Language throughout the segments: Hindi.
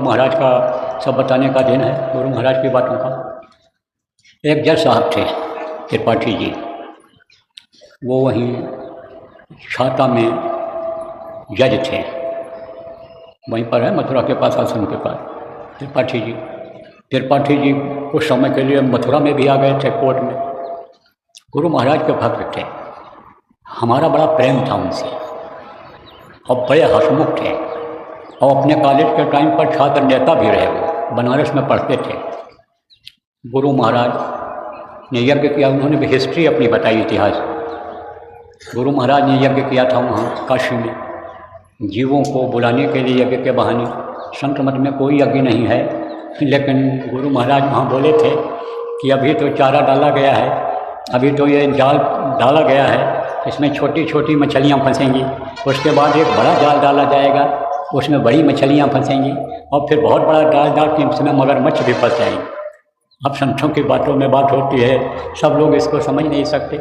महाराज का सब बताने का दिन है, गुरु महाराज की बातों का। एक जज साहब थे त्रिपाठी जी, वो वहीं छाता में जज थे, वहीं पर है मथुरा के पास, आश्रम के पास। त्रिपाठी जी कुछ समय के लिए मथुरा में भी आ गए थे कोर्ट में। गुरु महाराज के भक्त थे, हमारा बड़ा प्रेम था उनसे और बड़े हंसमुख थे, और अपने कॉलेज के टाइम पर छात्र नेता भी रहे। वो बनारस में पढ़ते थे। गुरु महाराज ने यज्ञ किया, उन्होंने भी हिस्ट्री अपनी बताई, इतिहास। गुरु महाराज ने यज्ञ किया था वहाँ काशी में, जीवों को बुलाने के लिए यज्ञ के बहाने। संत मत में कोई यज्ञ नहीं है, लेकिन गुरु महाराज वहाँ बोले थे कि अभी तो चारा डाला गया है, अभी तो ये जाल डाला गया है, इसमें छोटी छोटी मछलियाँ फंसेंगी, उसके बाद एक बड़ा जाल डाला जाएगा, उसमें बड़ी मछलियाँ फंसेंगी, और फिर बहुत बड़ा जाल डाल के उसमें मगरमच्छ भी फंस जाएंगी। अब संतों की बातों में बात होती है, सब लोग इसको समझ नहीं सकते।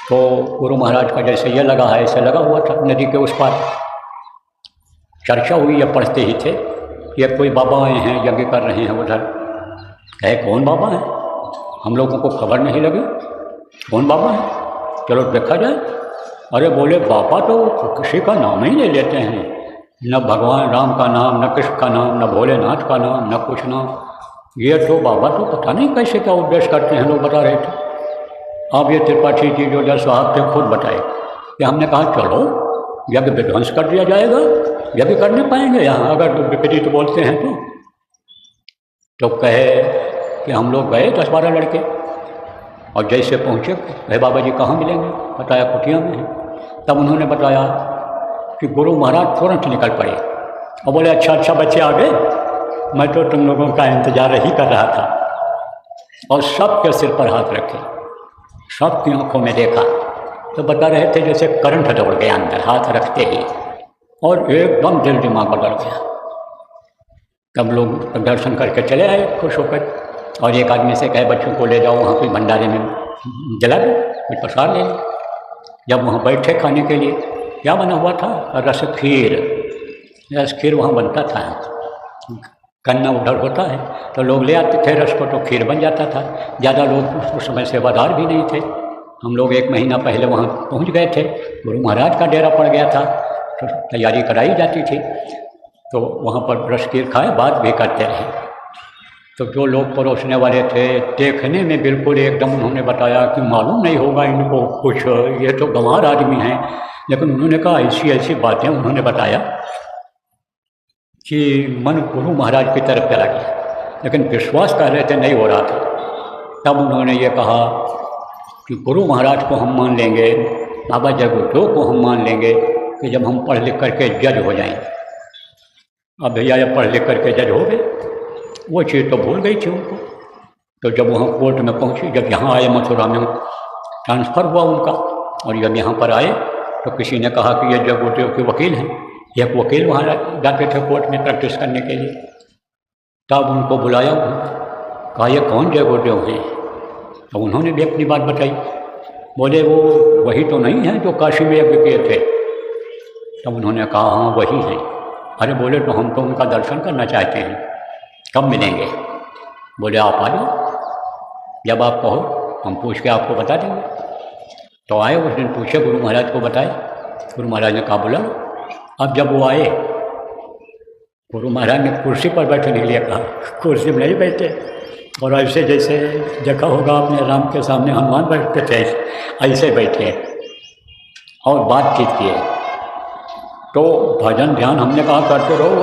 तो गुरु महाराज का जैसे ये लगा है, ऐसे लगा हुआ था नदी के उस पार। चर्चा हुई, या पढ़ते ही थे, ये कोई बाबा आए हैं, यज्ञ कर रहे हैं उधर। कहे कौन बाबा है, हम लोगों को खबर नहीं लगी, कौन बाबा है, चलो देखा जाए। अरे बोले बाबा तो किसी का नाम ही नहीं लेते हैं, न भगवान राम का नाम, न कृष्ण का नाम, न भोलेनाथ का नाम, न कुछ नाम। ये तो बाबा तो पता नहीं कैसे क्या उद्देश्य करते हैं, लोग बता रहे थे। अब ये त्रिपाठी जी जो जज साहब थे खुद बताए कि हमने कहा चलो यज्ञ विध्वंस कर दिया जाएगा, यज्ञ करने पाएंगे यहाँ अगर विपरीत बोलते हैं तो कहे कि हम लोग गए 10-12 लड़के, और जैसे पहुँचे कहे बाबा जी कहाँ मिलेंगे, बताया कुटिया में है। तब उन्होंने बताया कि गुरु महाराज तुरंत निकल पड़े और बोले अच्छा बच्चे आ गए, मैं तो तुम लोगों का इंतजार ही कर रहा था। और सबके सिर पर हाथ रखे, सबकी आंखों में देखा तो बता रहे थे जैसे करंट दौड़ गया अंदर हाथ रखते ही, और एकदम दिल दिमाग बदल गया। तब लोग दर्शन करके चले आए खुश होकर, और एक आदमी से कहे बच्चों को ले जाओ वहाँ कोई भंडारे में जला दो, कुछ प्रसाद ले लो। जब वहाँ बैठे खाने के लिए, क्या बना हुआ था, रस खीर वहाँ बनता था। गन्ना उधर होता है तो लोग ले आते थे रस को, तो खीर बन जाता था। ज़्यादा लोग उस समय सेवादार भी नहीं थे। हम लोग 1 महीना पहले वहाँ पहुँच गए थे, गुरु महाराज का डेरा पड़ गया था, तो तैयारी कराई जाती थी, तो वहाँ पर रस खीर खाए, बात भी करते रहे। तो जो लोग परोसने वाले थे, देखने में बिल्कुल एकदम, उन्होंने बताया कि मालूम नहीं होगा इनको कुछ, ये तो गंवार आदमी हैं, लेकिन उन्होंने कहा ऐसी बातें उन्होंने बताया कि मन गुरु महाराज की तरफ चला गया, लेकिन विश्वास कर रहे थे नहीं हो रहा था। तब उन्होंने ये कहा कि गुरु महाराज को हम मान लेंगे, बाबा जगदो को हम मान लेंगे कि जब हम पढ़ लिख करके जज हो जाएं। अब भैया जब पढ़ लिख करके जज हो गए, वो चीज़ तो भूल गई थी उनको। तो जब वहाँ कोर्ट में पहुँची, जब यहाँ आए मथुरा में ट्रांसफ़र हुआ उनका, और जब यहाँ पर आए तो किसी ने कहा कि ये जगदो के वकील हैं। एक वकील वहाँ जाते थे कोर्ट में प्रैक्टिस करने के लिए। तब उनको बुलाया, कहा ये कौन जगदो हैं। तो उन्होंने भी अपनी बात बताई। बोले वो वही तो नहीं है जो काशी में यज्ञ किए थे। तब उन्होंने कहा हाँ वही हैं। अरे बोले तो हम तो उनका दर्शन करना चाहते हैं, कब मिलेंगे। बोले आप आ जाओ, जब आप कहो हम पूछ के आपको बता देंगे। तो आए, उस दिन पूछे, गुरु महाराज को बताए। गुरु महाराज ने कहा बोला। अब जब वो आए, गुरु महाराज ने कुर्सी पर बैठने के लिए कहा, कुर्सी में नहीं बैठे, और ऐसे जैसे देखा होगा आपने राम के सामने हनुमान बैठते थे, ऐसे बैठे और बातचीत किए। तो भजन ध्यान हमने कहा करते रहो।